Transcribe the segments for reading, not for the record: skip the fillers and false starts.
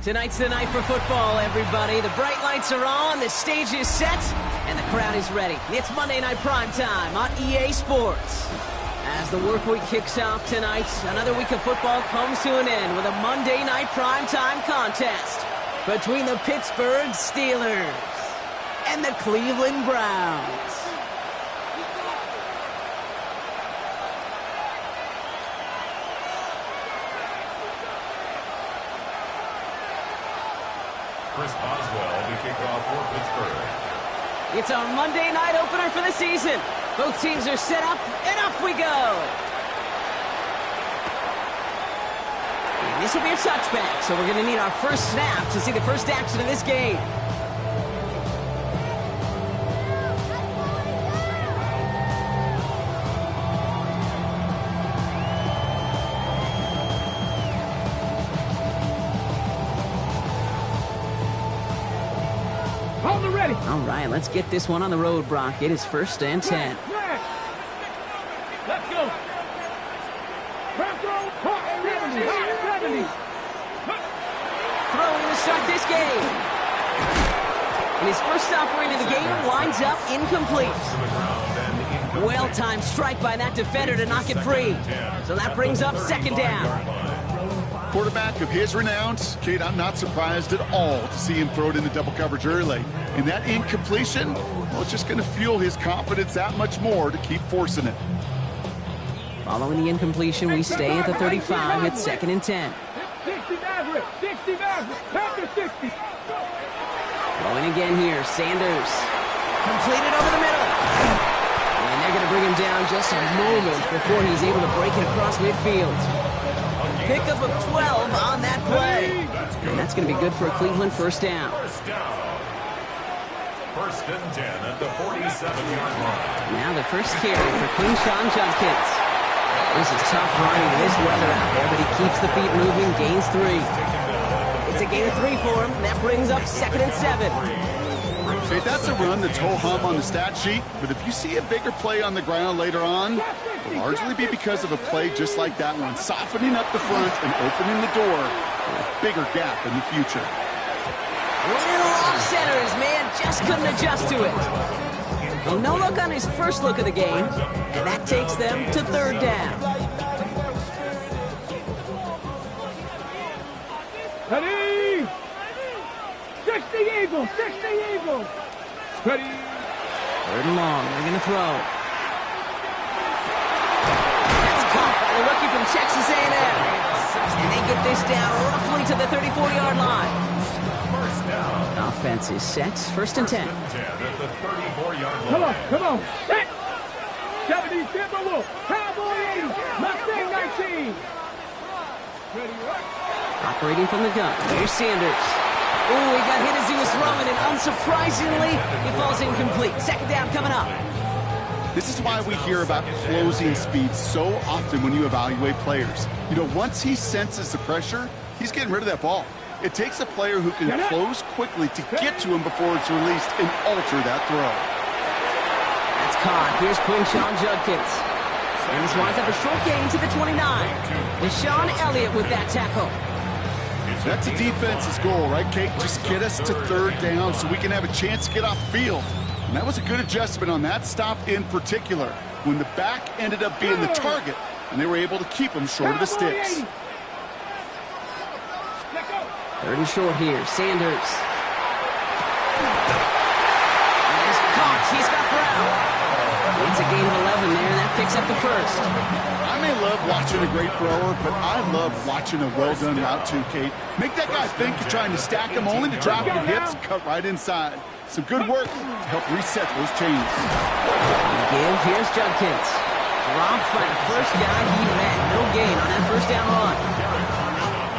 Tonight's the night for football, everybody. The bright lights are on, the stage is set, and the crowd is ready. It's Monday Night Primetime on EA Sports. As the work week kicks off tonight, another week of football comes to an end with a Monday Night Primetime contest between the Pittsburgh Steelers and the Cleveland Browns. Chris Boswell to kick off for Pittsburgh. It's our Monday night opener for the season. Both teams are set up, and off we go. And this will be a touchback, so we're going to need our first snap to see the first action of this game. All right, let's get this one on the road, Brock. It is 1st and 10. Let's go. Throwing to start this game. And his first offering of the game winds up incomplete. Well-timed strike by that defender to knock it free. So that brings up 2nd down. Quarterback of his renown, Kate, I'm not surprised at all to see him throw it into double coverage early. And that incompletion, well, it's just going to fuel his confidence that much more to keep forcing it. Following the incompletion, we stay at the 35. It's 2nd and 10. 60 Maverick, 60 Maverick, counter 60. Throwing again here, Sanders. Completed over the middle. And they're going to bring him down just a moment before he's able to break it across midfield. Pickup of 12 on that play. And that's going to be good for a Cleveland first down. 1st and 10 at the 47-yard line. Now the first carry for Quinshawn Judkins. This is tough running in this weather out there, but he keeps the feet moving, gains 3. It's a gain of 3 for him. That brings up 2nd and 7. Okay, that's a run that's ho-hum on the stat sheet, but if you see a bigger play on the ground later on, it'll largely be because of a play just like that one, softening up the front and opening the door for a bigger gap in the future. Little off-centers, man, just couldn't adjust to it. Well, no look on his first look of the game, and that takes them to 3rd down. Ready? 60 Eagles, 60 Eagles. Ready? 3rd and long, they're going to throw. That's caught by the rookie from Texas A&M. And they get this down roughly to the 34-yard line. Offense is set. 1st and 10. At the 34-yard line. Come on, come on. Set. 70 Timberwolf. Cowboy 80. Mustang 19. Ready, right? Operating from the gun. Here's Sanders. Ooh, he got hit as he was throwing, and unsurprisingly, he falls incomplete. 2nd down coming up. This is why we hear about closing speed so often when you evaluate players. You know, once he senses the pressure, he's getting rid of that ball. It takes a player who can close quickly to get to him before it's released and alter that throw. That's caught. Here's Quinshawn Judkins. And this winds up a short gain to the 29. Deshaun Elliott with that tackle. That's a defense's goal, right, Kate? Just get us to 3rd down so we can have a chance to get off the field. And that was a good adjustment on that stop in particular, when the back ended up being the target, and they were able to keep him short of the sticks. 3rd and short here. Sanders. He's caught. He's got Brown. It's a gain of 11 there, and that picks up the 1st. I may love watching a great thrower, but I love watching a well-done route too, Kate. Make that guy think you're trying to stack him only to drop your hips, cut right inside. Some good work to help reset those chains. Give. Here's Judkins. Dropped by the first guy he met. No gain on that 1st down run.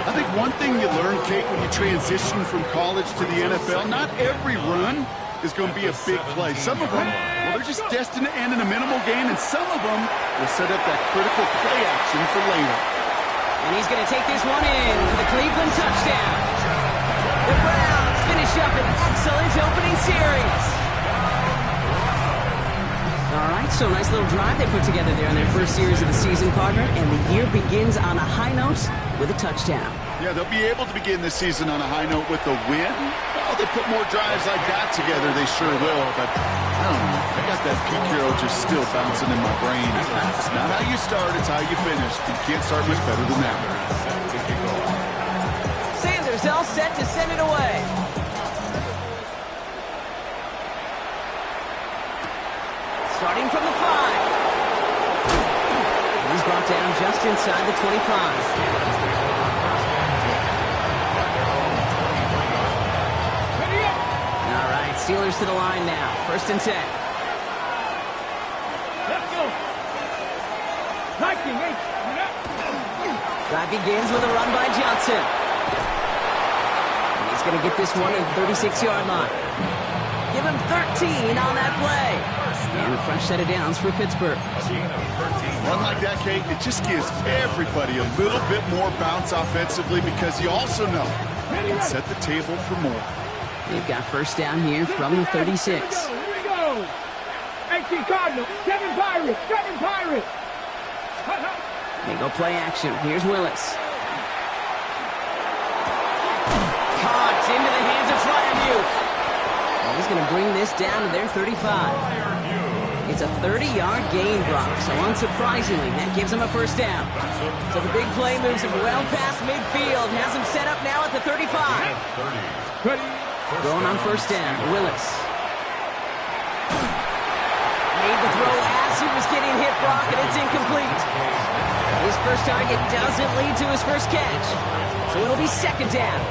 I think one thing you learn, Kate, when you transition from college to the NFL, not every run is going to be a big play. Some of them, well, they're just destined to end in a minimal gain, and some of them will set up that critical play action for later. And he's going to take this one in for the Cleveland touchdown. The Browns finish up an excellent opening series. All right, so nice little drive they put together there in their first series of the season, partner, and the year begins on a high note with a touchdown. Yeah, they'll be able to begin this season on a high note with a win. Well, they put more drives like that together, they sure will. But I don't know. I got that Pete Carroll just still bouncing in my brain. It's not how you start, it's how you finish. You can't start much better than that. Sanders all set to send it away. Starting from the 5. He's brought down just inside the 25. Steelers to the line now. 1st and 10. Let's go. Drive begins with a run by Johnson. And he's going to get this one at the 36-yard line. Give him 13 on that play. And a fresh set of downs for Pittsburgh. Run like that, Kate, it just gives everybody a little bit more bounce offensively because you also know you can set the table for more. They've got 1st down here from the 36. Here we go. 18 Cardinals, 7 Pirates, 7 Pirates. They go play action. Here's Willis. Caught into the hands of Fryermuth. And he's going to bring this down to their 35. It's a 30-yard gain, Brock, so unsurprisingly, that gives him a 1st down. So the big play moves him well past midfield, has him set up now at the 35. Going on 1st down, Willis. Made the throw as he was getting hit, Brock, and it's incomplete. His first target doesn't lead to his first catch, so it'll be 2nd down.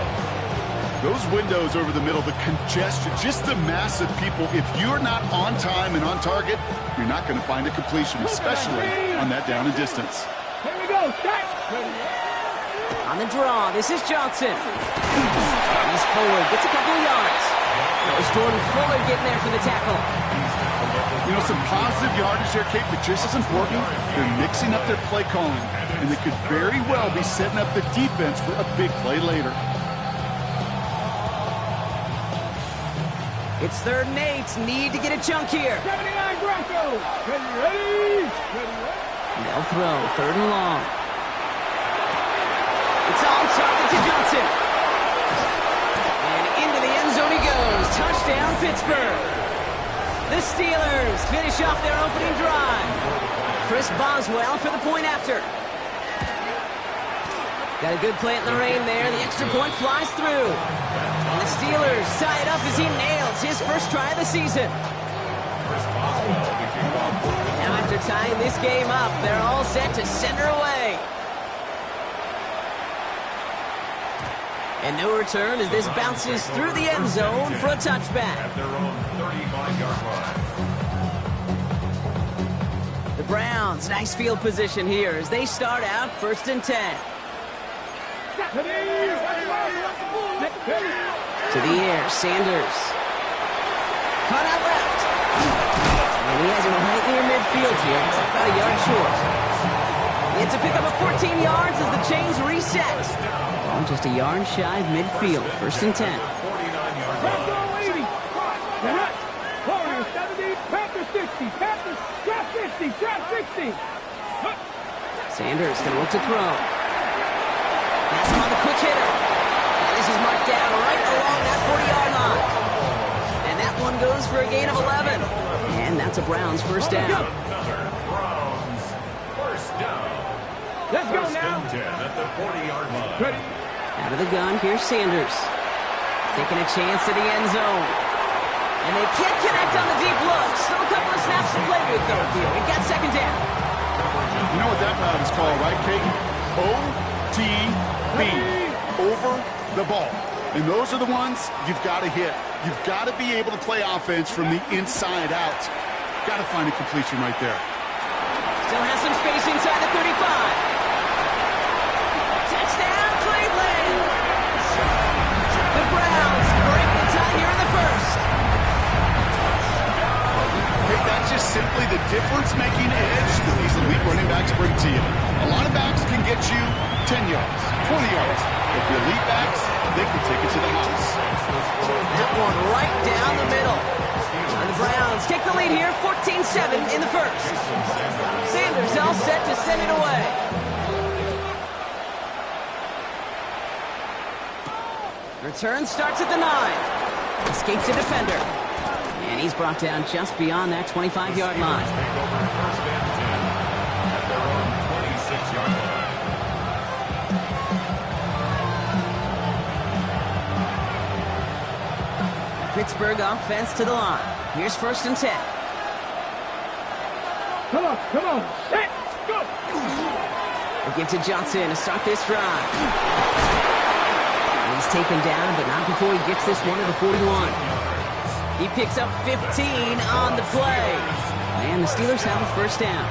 Those windows over the middle, the congestion, just the mass of people, if you're not on time and on target, you're not going to find a completion, especially on that down and distance. Here we go, start. On the draw, this is Johnson. He's forward, gets a couple of yards. There's Jordan Fuller getting there for the tackle. You know, some positive yardage there, Kate, but just as important, they're mixing up their play calling, and they could very well be setting up the defense for a big play later. It's 3rd and 8. Need to get a chunk here. 79 Broncos. Ready. They'll throw 3rd and long. It's on target to Johnson. And into the end zone he goes. Touchdown, Pittsburgh. The Steelers finish off their opening drive. Chris Boswell for the point after. Got a good plant in the rain there. The extra point flies through. And the Steelers tie it up as he nails his first try of the season. Now after tying this game up, they're all set to send her away. And no return as this bounces through the end zone for a touchback. At their own 35-yard line. The Browns, nice field position here as they start out 1st and 10. To the air, Sanders. Cut out left. And he has him right near midfield here. It's about a yard short. It's a pickup of 14 yards as the chains reset. Oh, just a yard shy of midfield. 1st and 10. 49-yard line. 70, Panther 60, Panther, trap 50, trap 60. Sanders going to look to throw. That's him on the quick hitter. And this is marked down right along that 40-yard line. And that one goes for a gain of 11. And that's a Browns 1st down. Browns, 1st down. Let's go 1st now. and 10 at the 40-yard line. Ready. Out of the gun, here's Sanders. Taking a chance to the end zone. And they can't connect on the deep look. Still a couple of snaps to play with, though, here. We got 2nd down. You know what that route is called, right, Kate? OTB. Over the ball. And those are the ones you've got to hit. You've got to be able to play offense from the inside out. Got to find a completion right there. Still has some space inside the 35. Touchdown, Cleveland! The Browns break the tie here in the 1st. Hey, that's just simply the difference-making edge that these elite running backs bring to you. A lot of backs can get you 10 yards, 20 yards. But the elite backs, they can take it to the house. That one right down the middle. And the Browns take the lead here, 14-7 in the 1st. Sanders all set to send it away. Return starts at the 9. Escapes a defender. And he's brought down just beyond that 25-yard line. Take over first and 10 at their own 26-yard line. Pittsburgh offense to the line. Here's first and 10. Come on. Set, go. They give to Johnson to start this drive. He's taken down, but not before he gets this one to the 41. He picks up 15 on the play. And the Steelers have a first down.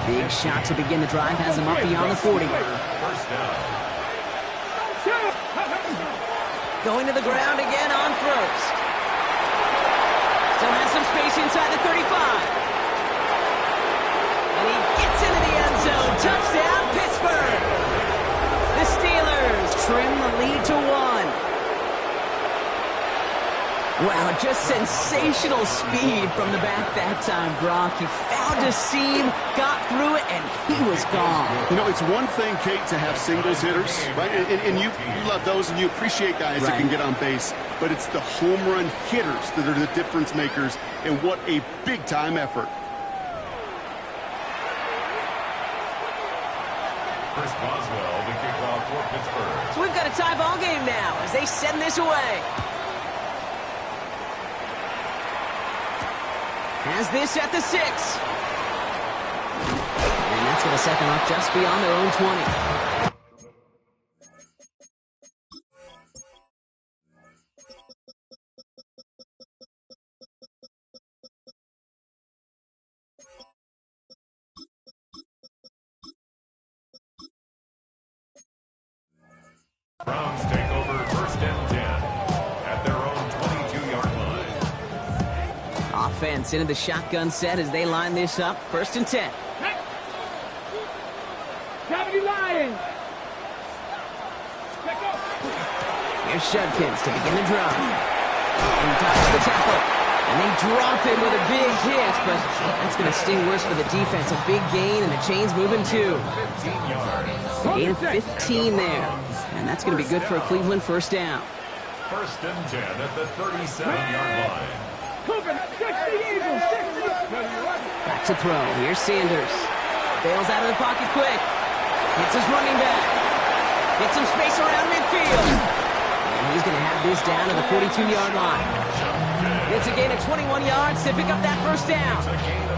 Big shot to begin the drive has him up beyond the 40. First down. Going to the ground again on first. Still has some space inside the 35. And he gets into the end zone. Touchdown, Pittsburgh. The Steelers trim the lead to 1. Wow, just sensational speed from the back that time, Brock. He found a seam, got through it, and he was gone. You know, it's one thing, Kate, to have singles hitters, right? And you love those, and you appreciate guys that can get on base. But it's the home run hitters that are the difference makers, and what a big-time effort. Chris Boswell, the kickoff for Pittsburgh. So we've got a tie ball game now as they send this away. Has this at the 6. And that's going to set them up just beyond their own 20. Browns take over first and 10 at their own 22-yard line. Offense into the shotgun set as they line this up. First and 10. Cavity Lions. Here's Judkins to begin the drive. He dodges the tackle. And they drop him with a big hit, but that's going to sting worse for the defense. A big gain, and the chain's moving too. 15 yards. A gain of 15 there. And that's going to be good for a Cleveland first down. First and 10 at the 37-yard line. Back to throw. Here's Sanders. Bails out of the pocket quick. Hits his running back. Gets some space around midfield. And he's going to have this down to the 42-yard line. It's a gain of 21 yards to pick up that first down.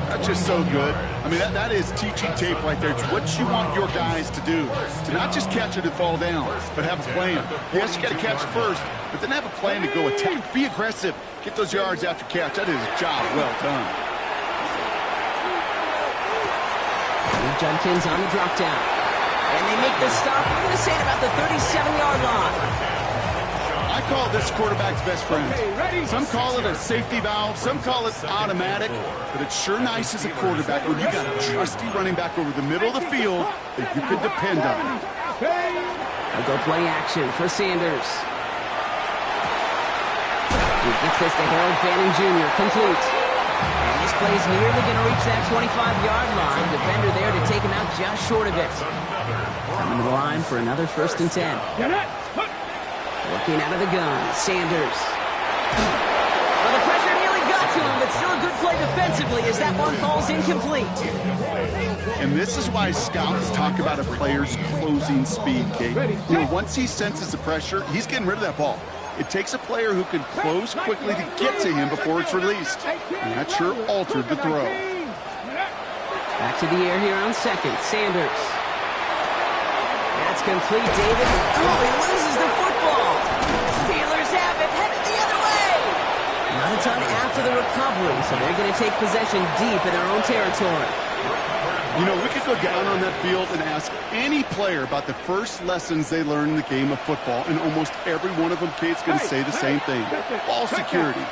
That's just so good. I mean, that is teaching tape right there. It's what you want your guys to do. To not just catch it and fall down, but have a plan. Yes, you got to catch it first, but then have a plan to go attack. Be aggressive. Get those yards after catch. That is a job well done. Judkins on the drop down. And they make the stop. I'm going to say it about the 37-yard line. I call this quarterback's best friend. Some call it a safety valve, some call it automatic, but it's sure nice as a quarterback when you got a trusty running back over the middle of the field that you can depend on. They'll go play action for Sanders. He gets this to Harold Fanning Jr. complete. And this play's nearly going to reach that 25-yard line. Defender there to take him out just short of it. Coming to the line for another first and 10. Working out of the gun, Sanders. Well, the pressure nearly got to him, but still a good play defensively as that one falls incomplete. And this is why scouts talk about a player's closing speed, Kate. You know, once he senses the pressure, he's getting rid of that ball. It takes a player who can close quickly to get to him before it's released. And that sure altered the throw. Back to the air here on second, Sanders. That's complete, David. Oh, he loses the football. Steelers have it, headed the other way. Not a ton after the recovery, so they're going to take possession deep in their own territory. You know, we could go down on that field and ask any player about the first lessons they learned in the game of football, and almost every one of them, Kate's going to say the same thing. Ball security.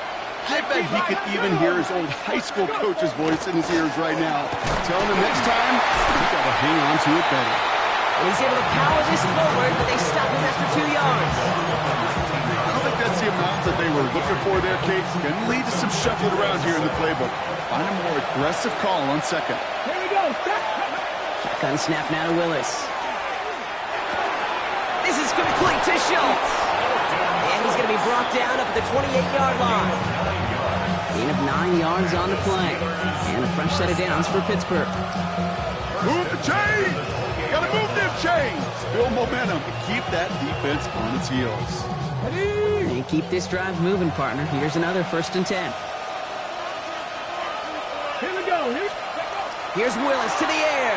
I bet he could even hear his old high school coach's voice in his ears right now, telling him next time, you got to hang on to it better. He's able to power this forward, but they stop him after 2 yards. I don't think that's the amount that they were looking for there, Kate. Going to lead to some shuffling around here in the playbook. Find a more aggressive call on second. Here we go. Shotgun snap now to Willis. This is complete to Schultz. at the 28-yard line. Gain of 9 yards on the play. And a fresh set of downs for Pittsburgh. Move the chains! Gotta move them chains! Build momentum and keep that defense on its heels. And keep this drive moving, partner. Here's another 1st and 10. Here we go. Here's Willis to the air.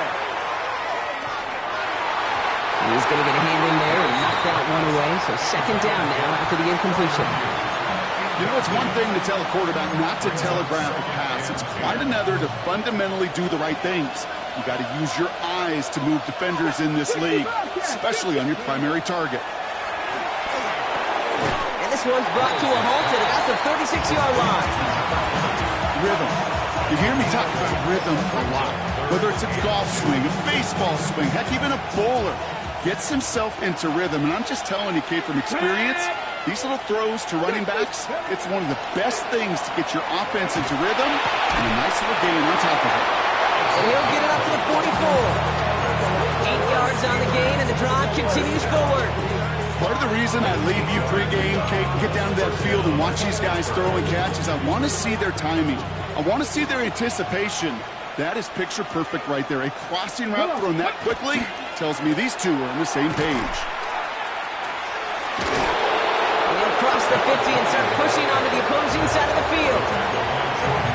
He's going to get a hand in there and knock that one away. So 2nd down now after the incompletion. You know, it's one thing to tell a quarterback not to telegraph a pass. It's quite another to fundamentally do the right things. You got to use your eyes to move defenders in this league, especially on your primary target. And this one's brought to a halt at about the 36-yard line. Rhythm. You hear me talk about rhythm a lot. Whether it's a golf swing, a baseball swing, heck, even a bowler gets himself into rhythm. And I'm just telling you, Kate, from experience, these little throws to running backs, it's one of the best things to get your offense into rhythm and a nice little gain on top of it. And he'll get it up to the 44. 8 yards on the gain, and the drive continues forward. Part of the reason I leave you pregame, Kate, get down to that field and watch these guys throw and catch is I want to see their timing. I want to see their anticipation. That is picture perfect right there. A crossing route thrown that quickly tells me these two are on the same page. They'll cross the 50 and start pushing onto the opposing side of the field.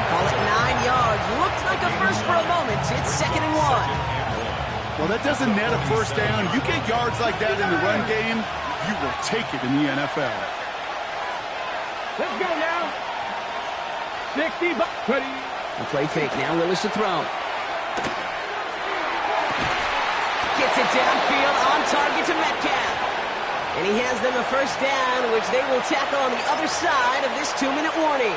Call it 9 yards. Looks like a first for a moment. It's 2nd and 1. Well, that doesn't net a 1st down. You get yards like that in the run game, you will take it in the NFL. Let's go now. 60 bucks. Ready. A play fake now. Willis to throw. Gets it downfield on target to Metcalf. And he has them a 1st down, which they will tackle on the other side of this 2-minute warning.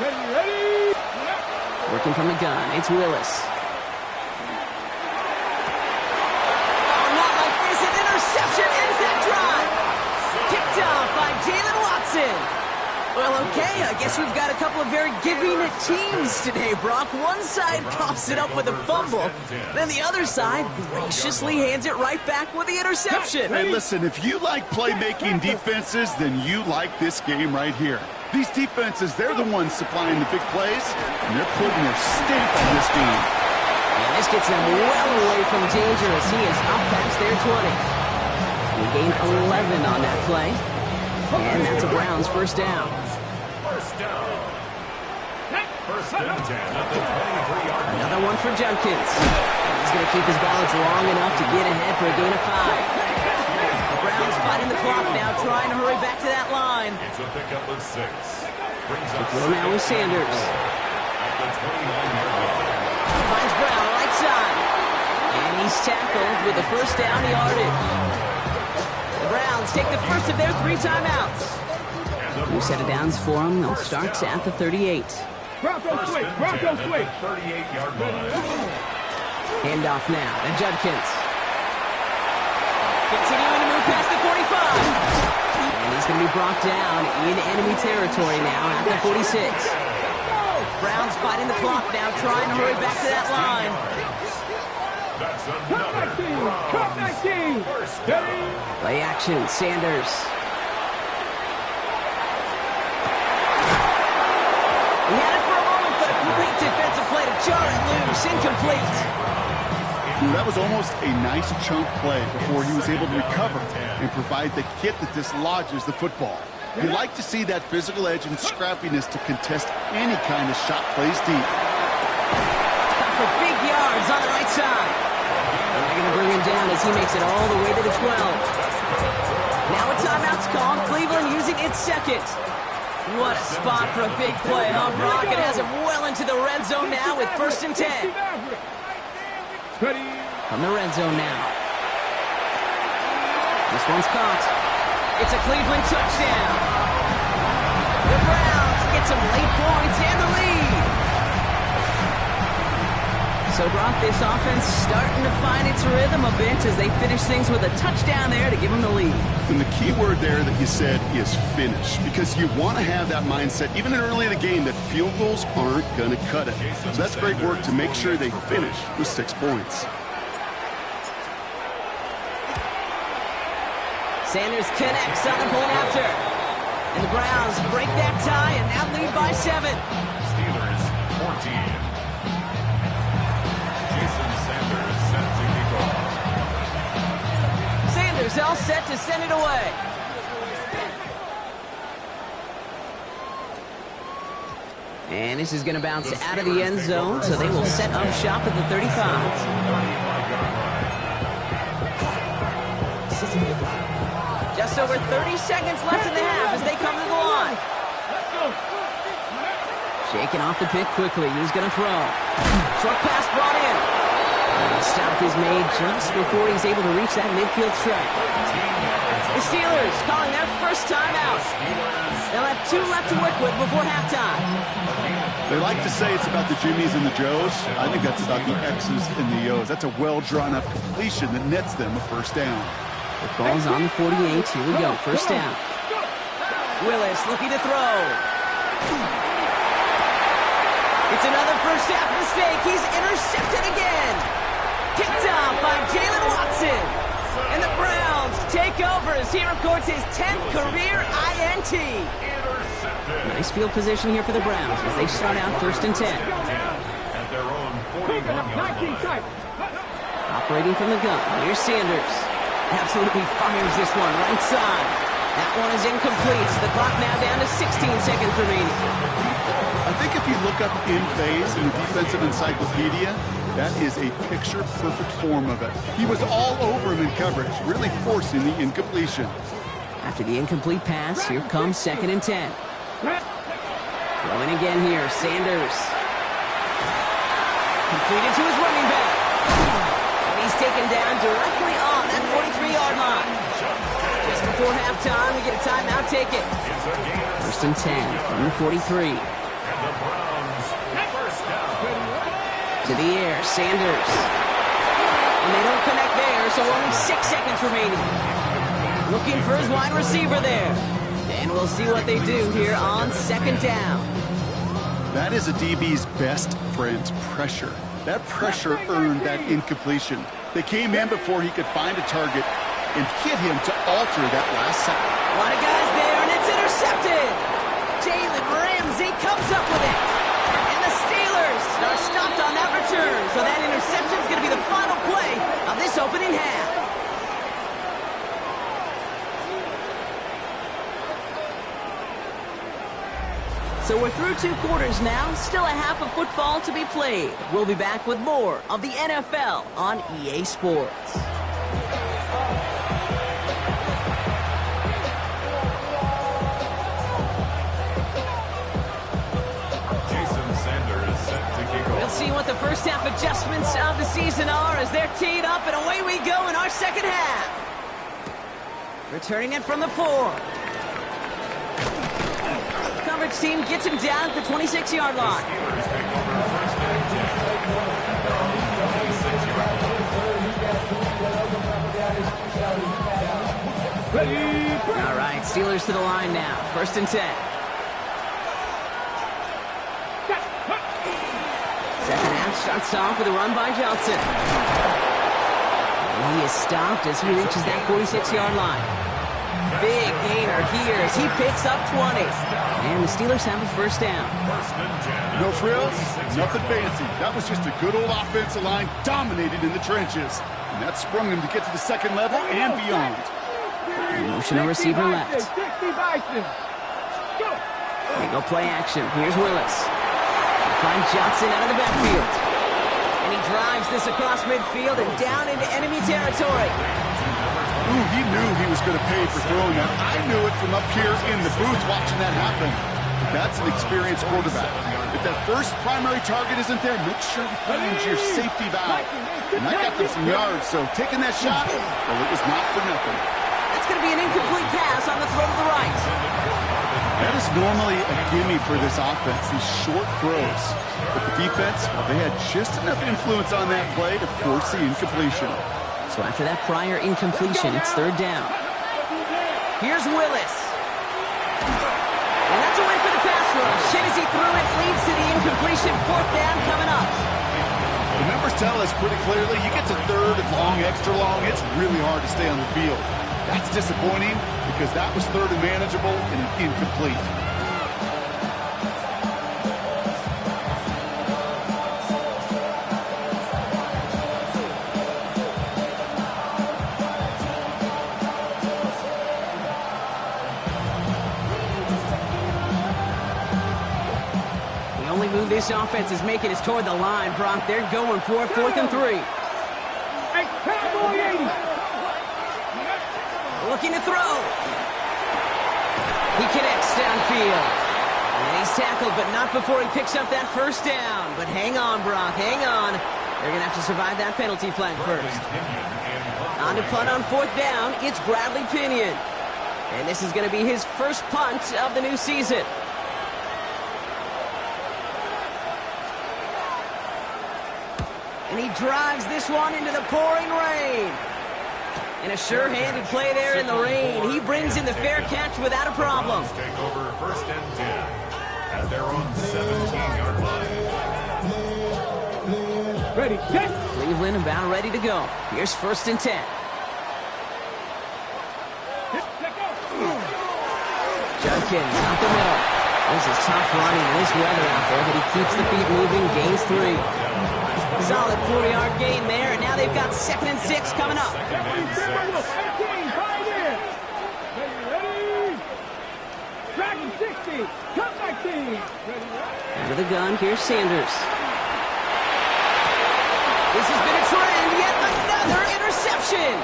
Ready. Working from the gun, it's Willis. Oh, not like this. An interception ends that drive. Picked off by Jalen Watson. Well, okay, I guess we've got a couple of very giving teams today, Brock. One side coughs it up with a fumble, then the other side graciously hands it right back with the interception. Hey, listen, if you like playmaking defenses, then you like this game right here. These defenses, they're the ones supplying the big plays, and they're putting their stamp on this game. And this gets them well away from danger as he is up past their 20. He gained 11 on that play, and that's a Browns 1st down. 1st down. 1st and 10 at the 23-yard line. Another one for Junkins. He's going to keep his balance long enough to get ahead for a gain of 5. The Browns fighting the clock now, trying to hurry back to that line. It's a pickup of 6. Brings up Throw now with Sanders. at the 29-yard line. Finds Brown right side. And he's tackled with the 1st down yardage. The Browns take the first of their 3 timeouts. New set of downs for them. They'll start at the 38. Bronco switch. Bronco switch. 38-yard line. Handoff now to Judkins. Continuing to move past the 45. And he's going to be brought down in enemy territory now at the 46. Browns fighting the clock now, trying to hurry back to that line. That's Cut another 19. Cut 19. Ready. Play action, Sanders. He had it for a moment, but a great defensive play to jar it loose. Incomplete. That was almost a nice chunk play before he was able to recover and provide the hit that dislodges the football. You like to see that physical edge and scrappiness to contest any kind of shot plays deep. Cut for big yards on the right side. And they're going to bring him down as he makes it all the way to the 12. Now a timeout's called. Cleveland using its 2nd. What a spot for a big play, huh, Brock? It has him well into the red zone now with 1st and 10. Ready. From the red zone now. This one's caught. It's a Cleveland touchdown. The Browns get some late points and the lead. So Brock, this offense starting to find its rhythm a bit as they finish things with a touchdown there to give them the lead. And the key word there that you said is finish, because you want to have that mindset, even early in the game, that field goals aren't going to cut it. So that's great work to make sure they finish with 6 points. Sanders connects on the point after. And the Browns break that tie and now lead by 7. Steelers 14. Jason Sanders set to kick off. Sanders all set to send it away. And this is going to bounce out of the end zone, so they will set up shop at the 35. Just over 30 seconds left in the half as they come to the line. Shaking off the pick quickly. He's going to throw. Short pass brought in. And the stop is made just before he's able to reach that midfield strike. The Steelers calling their first timeout. They'll have 2 left to work with before halftime. They like to say it's about the Jimmies and the Joes. I think that's about the X's and the O's. That's a well-drawn-up completion that nets them a first down. The ball's on the 48. Here we go. First down. Willis looking to throw. It's another first half mistake. He's intercepted again. Picked up by Jalen Watson. And the Browns take over as he records his 10th career INT. Nice field position here for the Browns as they start out first and 10. At their own 41-yard line. Operating from the gun. Here's Sanders. Absolutely fires this one right side. That one is incomplete. The clock now down to 16 seconds remaining. I think if you look up in phase in the defensive encyclopedia, that is a picture-perfect form of it. He was all over him in coverage, really forcing the incompletion. After the incomplete pass, here comes 2nd and 10. Throwing again here, Sanders. Completed to his running back. And he's taken down directly on that 43-yard line. Just before halftime, we get a timeout taken. First and 10 from the 43. To the air, Sanders. And they don't connect there, so only 6 seconds remaining. Looking for his wide receiver there. And we'll see what they do here on 2nd down. That is a DB's best friend, pressure. That pressure earned that incompletion. They came in before he could find a target and hit him to alter that last second. A lot of guys there, and it's intercepted. Jalen Ramsey comes up with it. And the Steelers are stopped on that return. So that interception is going to be the final play of this opening half. So we're through 2 quarters now. Still a half of football to be played. We'll be back with more of the NFL on EA Sports. We'll see what the first half adjustments of the season are as they're teed up, and away we go in our second half. Returning it from the 4. Coverage team gets him down at the 26-yard line. All right, Steelers to the line now. First and 10. Second half starts off with a run by Johnson. And he is stopped as he reaches that 46-yard line. Big gainer here as he picks up 20. And the Steelers have a first down. No frills, nothing fancy. That was just a good old offensive line dominated in the trenches. And that sprung him to get to the second level and beyond. Emotional receiver left. They go play action. Here's Willis. Find Johnson out of the backfield. And he drives this across midfield and down into enemy territory. Ooh, he knew he was going to pay for throwing that. I knew it from up here in the booth watching that happen. That's an experienced quarterback. If that first primary target isn't there, make sure you find your safety valve. And that got them some yards, so taking that shot, well, it was not for nothing. That's going to be an incomplete pass on the throw to the right. That is normally a gimme for this offense, these short throws. But the defense, well, they had just enough influence on that play to force the incompletion. So after that prior incompletion, it's third down. Here's Willis. And that's a win for the pass rush. Hit as he threw it, leads to the incompletion. Fourth down coming up. The numbers tell us pretty clearly, you get to third and long, extra long, it's really hard to stay on the field. That's disappointing because that was third and manageable and incomplete. The only move this offense is making is toward the line, Brock. They're going for it, 4th and 3. Hey, Cowboy 80. Looking to throw. He connects downfield. And he's tackled, but not before he picks up that first down. But hang on, Brock, hang on. They're going to have to survive that penalty flag first. On to punt on 4th down, it's Bradley Pinion. And this is going to be his first punt of the new season. And he drives this one into the pouring rain. And a sure-handed play there in the rain. He brings in the fair catch without a problem. Take over 1st and 10 at their own 17-yard line. Ready, set. Cleveland about ready to go. Here's 1st and 10. Judkins out the middle. This is tough running in this weather out there, but he keeps the feet moving, gains 3. Solid 4-yard gain there, and now they've got 2nd and 6 coming up. 18, Pioneer. Ready. Dragon 60. Come back team. Under the gun, here's Sanders. This has been a trend, yet another interception.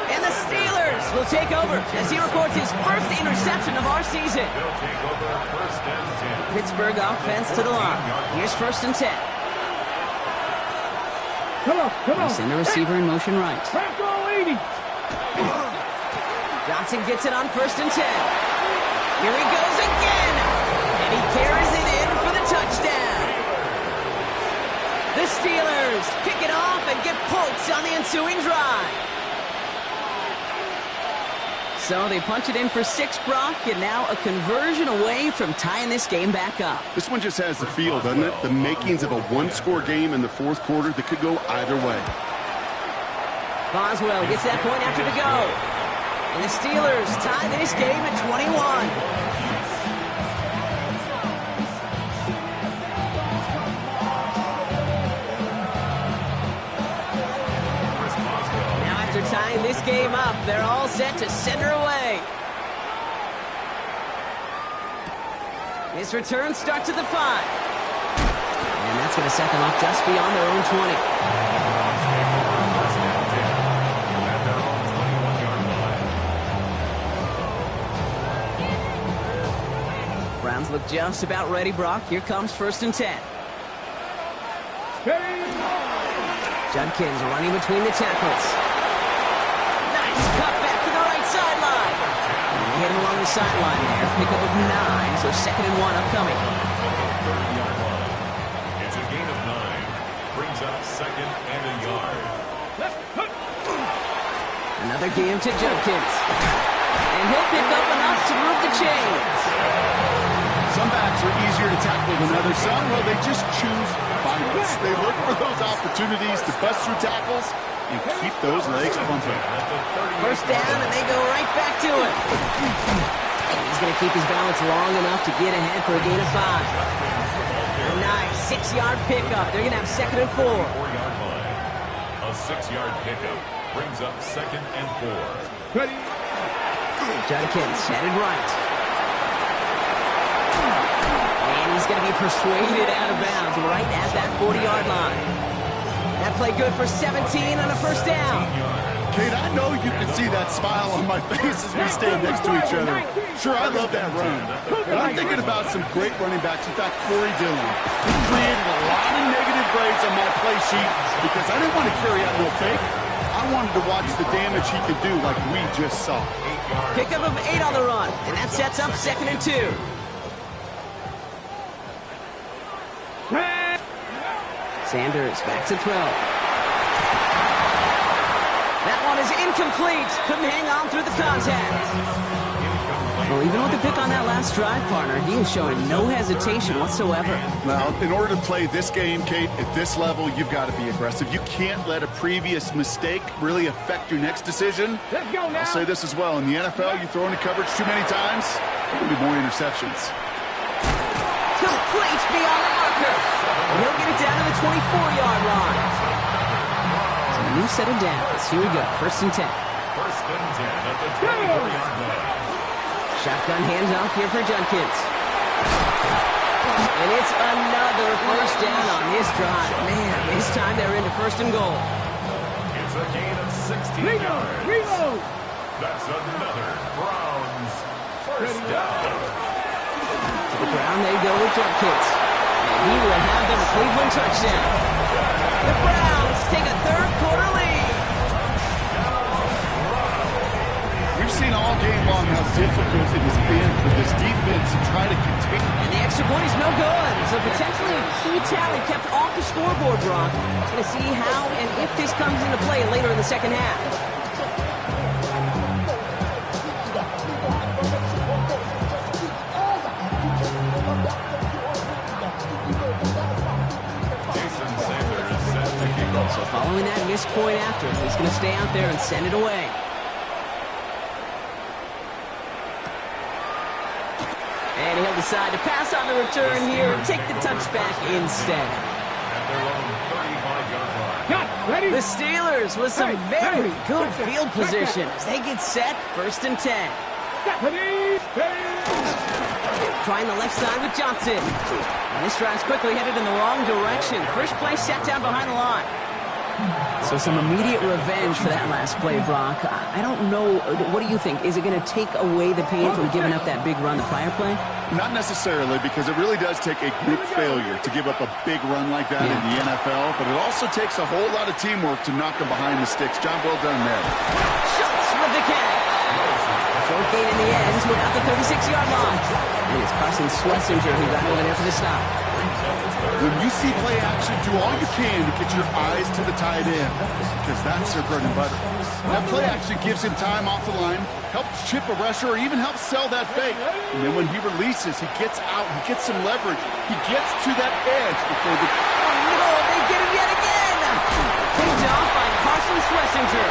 And the Steelers will take over as he records his first interception of our season. They'll take over 1st and 10. Pittsburgh offense to the line. Here's 1st and 10. Come on. Send the receiver in motion right. Franco 80. Johnson gets it on 1st and 10. Here he goes again. And he carries it in for the touchdown. The Steelers pick it off and get points on the ensuing drive. So they punch it in for 6, Brock, and now a conversion away from tying this game back up. This one just has the feel, doesn't it? The makings of a one-score game in the 4th quarter that could go either way. Boswell gets that point after the go. And the Steelers tie this game at 21. Tying this game up, they're all set to send her away. This return starts at the 5. And that's going to set them up just beyond their own 20. Browns look just about ready, Brock. Here comes 1st and 10. Judkins running between the tackles. Cut back to the right sideline. And they hit him along the sideline there. Pickup of 9, so 2nd and 1 upcoming. It's a gain of 9. Brings up 2nd and a yard. Another game to Judkins. And he'll pick up enough to move the chains. Some backs are easier to tackle than others. Some, well, they just choose violence. They look for those opportunities to bust through tackles and keep those legs pumping. 1st down, and they go right back to it. He's going to keep his balance long enough to get ahead for a gain of 5. A nice 6-yard pickup. They're going to have 2nd and 4. 4-yard line. A 6-yard pickup brings up 2nd and 4. Ready. Judkins headed right. And he's going to be persuaded out of bounds right at that 40-yard line. That play good for 17 on a 1st down. Kate, I know you can see that smile on my face as we stand next to each other. Sure, I love that run. But I'm thinking about some great running backs. In fact, Corey Dillon. He created a lot of negative grades on my play sheet because I didn't want to carry out no fake. I I wanted to watch the damage he could do like we just saw. Pickup of 8 on the run, and that sets up 2nd and 2. Sanders back to throw. That one is incomplete. Couldn't hang on through the contact. Well, even with the pick on that last drive, partner, he is showing no hesitation whatsoever. Now, in order to play this game, Kate, at this level, you've got to be aggressive. You can't let a previous mistake really affect your next decision. Let's go now. I'll say this as well. In the NFL, you throw into coverage too many times, there'll be more interceptions. Complete beyond the marker. He'll get it down to the 24-yard line. So a new set of downs. Here we go. 1st and 10. 1st and 10 at the 24-yard line. Shotgun handoff here for Judkins. And it's another 1st down on this drive. Man, this time they're into 1st and goal. It's a gain of 16 yards. Reload. That's another Browns 1st down. To the ground they go with Judkins. And he will have the Cleveland touchdown. The Browns take a 3rd quarter lead. We've seen all game long how difficult it has been for this defense to try to continue. And the extra point is no good. So potentially a key tally kept off the scoreboard, Brock. Going to see how and if this comes into play later in the 2nd half. Jason Sanders is set to kick off. So following that missed point after, he's going to stay out there and send it away. And he'll decide to pass on the return here and take the touchback instead. At their own 35-yard line. Cut. Ready. The Steelers with some very good field position as they get set. 1st and 10. Ready. Trying the left side with Johnson. And this drive's quickly headed in the wrong direction. First play set down behind the line. So some immediate revenge for that last play, Brock. I don't know. What do you think? Is it going to take away the pain from giving up that big run the prior play? Not necessarily, because it really does take a group failure to give up a big run like that in the NFL, but it also takes a whole lot of teamwork to knock them behind the sticks. Job well done there. Schultz with the catch. Short gain in the end to about the 36-yard line. And it's Carson Schlesinger who got over there for the stop. When you see play action, do all you can to get your eyes to the tight end, because that's their bread and butter. That play action gives him time off the line, helps chip a rusher, or even helps sell that fake. And then when he releases, he gets out, he gets some leverage. He gets to that edge before the... Oh, no, they get him yet again. Picked off by Carson Schlesinger.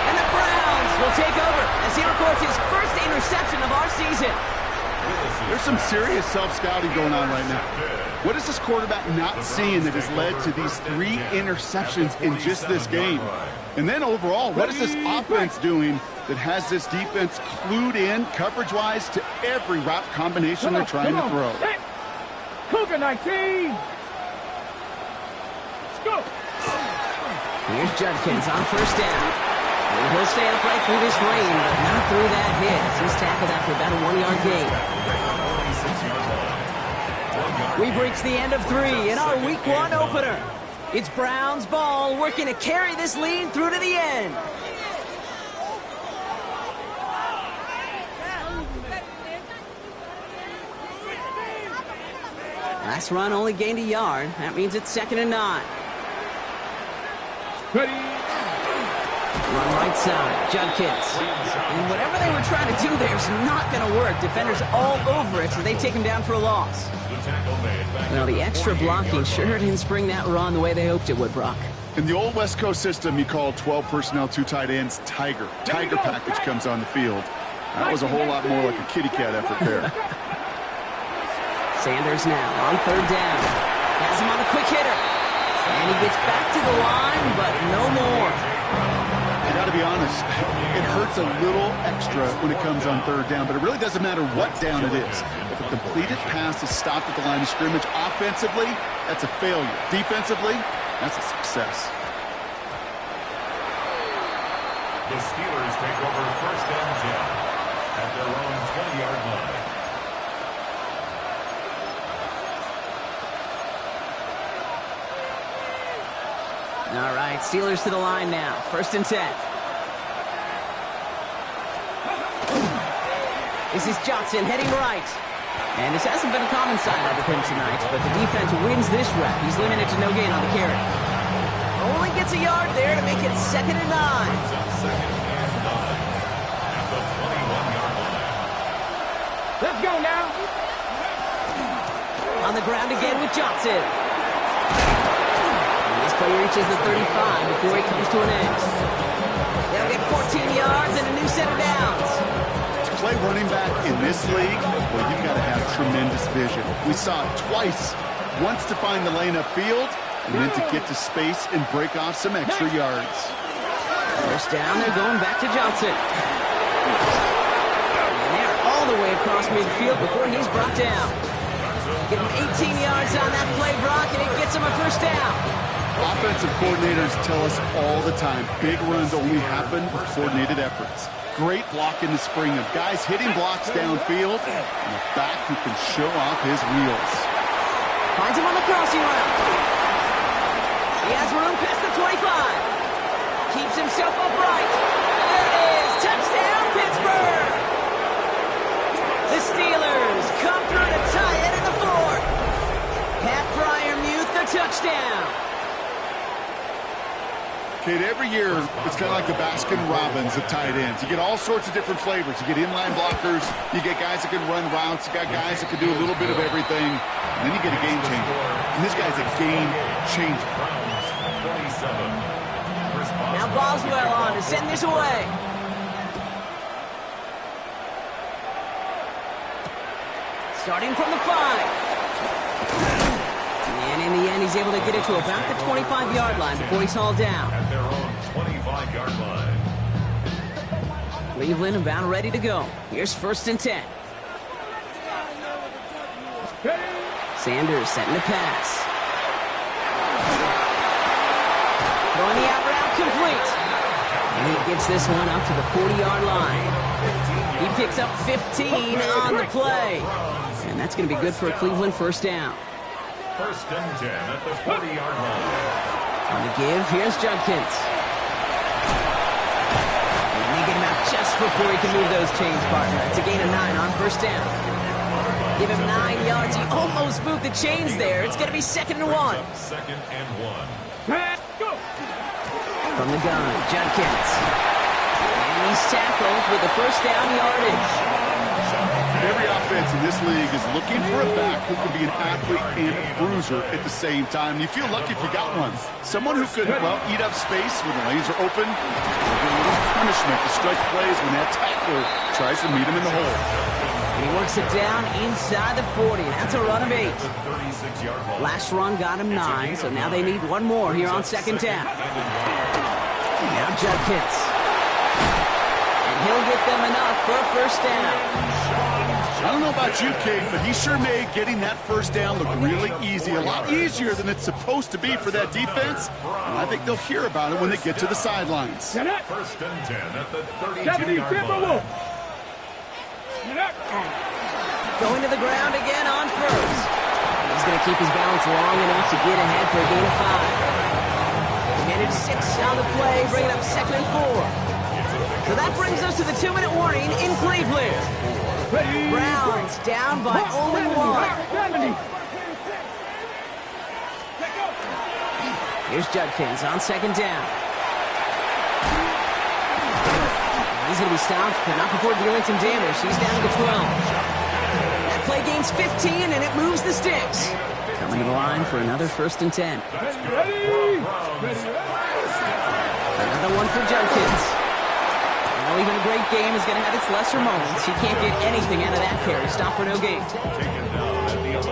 And the Browns will take over as he records his 1st interception of our season. There's some serious self-scouting going on right now. What is this quarterback not seeing that has led to these 3 interceptions in just this game? And then overall, what is this offense doing that has this defense clued in coverage-wise to every route combination they're trying to throw? Cougar 19. Let's go. Here's Judkins on 1st down. And he'll stay upright through this rain, but not through that hit. He's tackled after about a 1-yard gain. We've reached the end of 3 in our Week 1 opener. It's Browns ball working to carry this lead through to the end. Last run only gained a yard. That means it's 2nd and 9. Ready. Run right side, Judkins. And whatever they were trying to do there is not going to work. Defenders all over it, so they take him down for a loss. Well, the extra blocking sure didn't spring that run the way they hoped it would, Brock. In the old West Coast system, you called 12 personnel, 2 tight ends, Tiger. Tiger package comes on the field. That was a whole lot more like a kitty cat effort there. Sanders now on 3rd down. Has him on a quick hitter. And he gets back to the line, but no more. I got to be honest, it hurts a little extra when it comes on 3rd down, but it really doesn't matter what down it is. If a completed pass is stopped at the line of scrimmage, offensively, that's a failure. Defensively, that's a success. The Steelers take over 1st and 10 at their own 20-yard line. All right, Steelers to the line now. 1st and 10. This is Johnson heading right. And this hasn't been a common sideline with him tonight, but the defense wins this rep. He's limited to no gain on the carry. Only gets a yard there to make it 2nd and 9. Let's go now. On the ground again with Johnson. And this play reaches the 35 before he comes to an end. They'll get 14 yards and a new set of downs. To play running back in this league, well, you've got to have tremendous vision. We saw it twice. Once to find the lane upfield, and then to get to space and break off some extra yards. 1st down, they're going back to Johnson. And they're all the way across midfield before he's brought down. Give him 18 yards on that play, Brock, and it gets him a 1st down. Offensive coordinators tell us all the time, big runs only happen with coordinated efforts. Great block in the spring of guys hitting blocks downfield, and a back who can show off his wheels. Finds him on the crossing route. He has room past the 25. Keeps himself upright. There it is. Touchdown, Pittsburgh. The Steelers come through to tie it in the 4th. Pat Fryermuth, the touchdown. Kate, every year, it's kind of like the Baskin-Robbins of tight ends. You get all sorts of different flavors. You get inline blockers. You get guys that can run routes. You got guys that can do a little bit of everything. And then you get a game changer. And this guy's a game changer. Now Boswell on to send this away. Starting from the 5. And in the end, he's able to get it to about the 25-yard line before he's hauled down. At their own 25-yard line. Cleveland about ready to go. Here's 1st and 10. Sanders setting the pass. Throwing the out route complete. And he gets this one up to the 40-yard line. He picks up 15 on the play. And that's going to be good for a Cleveland 1st down. 1st and 10 at the 40-yard line. On the give, here's Judkins. And they get him out just before he can move those chains, partner. It's a gain of 9 on 1st down. Give him 9 yards. He almost moved the chains there. It's going to be 2nd and 1. 2nd and 1. From the gun, Judkins. And he's tackled with the 1st down yardage. Every offense in this league is looking for a back who can be an athlete and a bruiser at the same time. You feel lucky if you got one. Someone who could, well, eat up space when the lanes are open. A little punishment to stretch plays when that tackler tries to meet him in the hole. And he works it down inside the 40. That's a run of 8. Last run got him 9, so now they need one more here on 2nd down. Now Judkins. And he'll get them enough for a 1st down. I don't know about you, Kate, but he sure made getting that 1st down look really easy. A lot easier than it's supposed to be for that defense. And I think they'll hear about it when they get to the sidelines. 1st and 10 at the 32-yard line. Going to the ground again on 1st. He's going to keep his balance long enough to get ahead for a gain of 5. Managed 6 on the play, bringing up 2nd and 4. So that brings us to the 2-minute warning in Cleveland. Browns down by only 1. Here's Judkins on 2nd down. He's going to be stopped, but not before dealing some damage. He's down to the 12. That play gains 15, and it moves the sticks. Coming to the line for another 1st and 10. Another one for Judkins. Well, even a great game is going to have its lesser moments. He can't get anything out of that carry. Stop for no gain.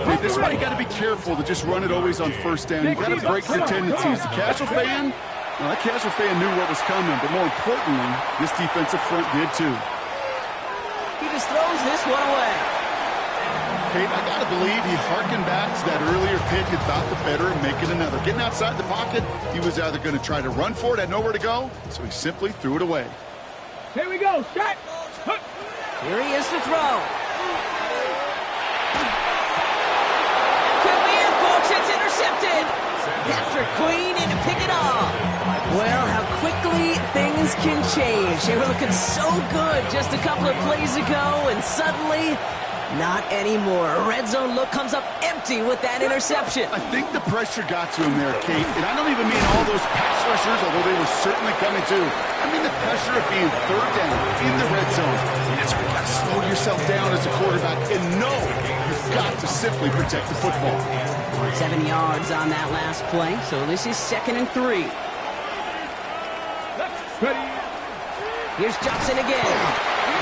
Hey, this is why you got to be careful to just run it always on 1st down. You got to break your tendencies. The casual fan, well, that casual fan knew what was coming, but more importantly, this defensive front did too. He just throws this one away. Kate, I got to believe he harkened back to that earlier pick about the better and making another. Getting outside the pocket, he was either going to try to run for it, had nowhere to go, so he simply threw it away. Here we go, shot. Here he is to throw. Could be it, folks. It's intercepted. Patrick Queen in to pick it off. Well, how quickly things can change. They were looking so good just a couple of plays ago, and suddenly, not anymore. A red zone look comes up empty with that interception. I think the pressure got to him there, Kate. And I don't even mean all those pass rushers, although they were certainly coming too. I mean the pressure of being third down in the red zone. That's where you got to slow yourself down as a quarterback and know you've got to simply protect the football. 7 yards on that last play, so this is 2nd and 3. Here's Johnson again.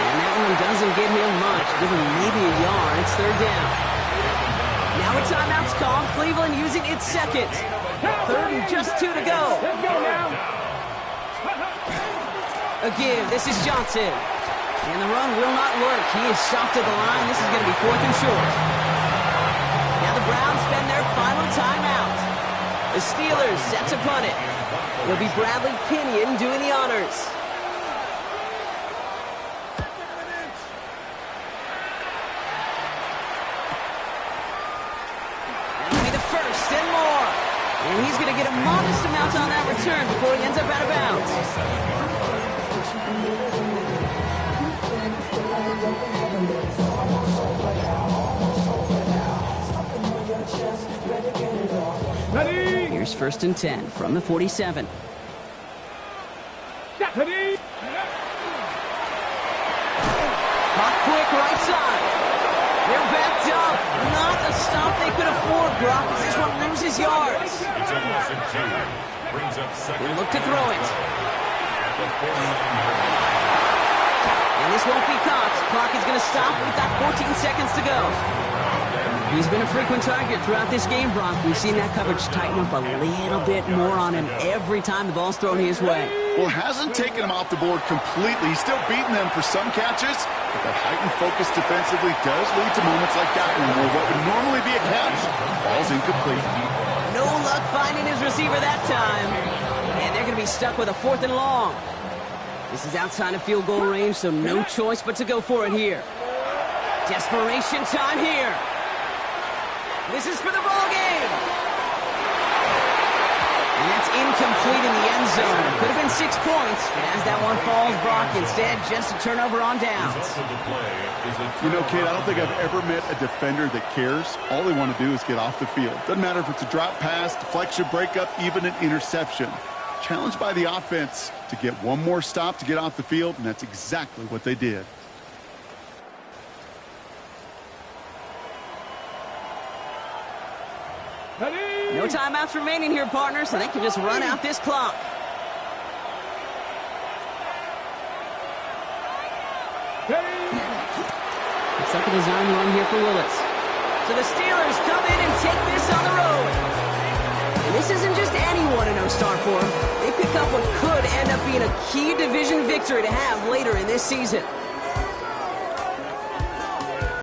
And that one doesn't get him much. Give him maybe a yard. It's 3rd down. Now a timeout's called. Cleveland using its 2nd. 3rd and just 2 to go. Let's go now. A give. This is Johnson. And the run will not work. He is soft to the line. This is going to be 4th and short. Now the Browns spend their final timeout. The Steelers set to punt it. It'll be Bradley Pinion doing the honors. That'll be the 1st and more. And he's going to get a modest amount on that return before he ends up out of bounds. Ready? Here's 1st and 10 from the 47. Ready? Hot quick right side. They're backed up. Not a stop they could afford, Brock, as this one loses yards. It's almost a two. Brings up They second. look to throw it. At the 49-yard And this won't be caught. Clock is going to stop. We've got 14 seconds to go. He's been a frequent target throughout this game, Brock. We've seen that coverage tighten up a little bit more on him every time the ball's thrown his way. Well, it hasn't taken him off the board completely. He's still beating them for some catches, but that heightened focus defensively does lead to moments like that one where what would normally be a catch falls incomplete. No luck finding his receiver that time. And they're going to be stuck with a 4th and long. This is outside of field goal range, so no choice but to go for it here. Desperation time here. This is for the ball game. And that's incomplete in the end zone. Could have been 6 points, but as that one falls, Brock, instead just a turnover on downs. Result of the play is a You know, Kate, I don't think I've ever met a defender that cares. All they want to do is get off the field. Doesn't matter if it's a drop pass, deflection, breakup, even an interception. Challenged by the offense to get one more stop to get off the field, and that's exactly what they did. Ready? No timeouts remaining here, partners, so they can just run out this clock. Ready? Looks like a design run here for Willis. So the Steelers come in and take this on the road. And this isn't just anyone in O-Star for them. They pick up what could end up being a key division victory to have later in this season.